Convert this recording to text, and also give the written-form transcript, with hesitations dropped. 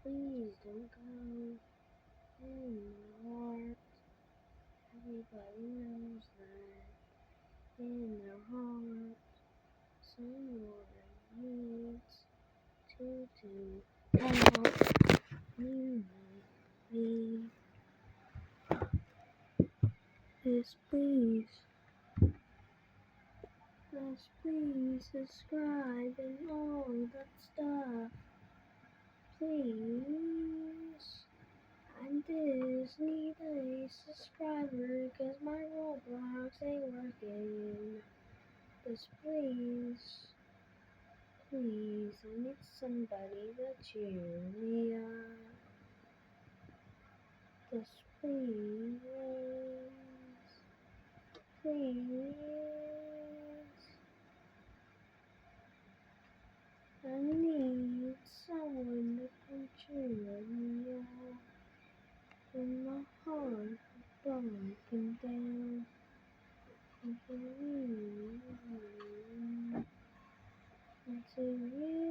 Please don't go in my heart. Everybody knows that in their heart, someone needs to help you me. Yes, please. Yes, please subscribe and all that stuff. Please. I just need a subscriber cause my Roblox ain't working. Just please, please, I need somebody to cheer me up. Just please, please. I need someone that can cheer me up. When my heart is broken down, I can lean into you.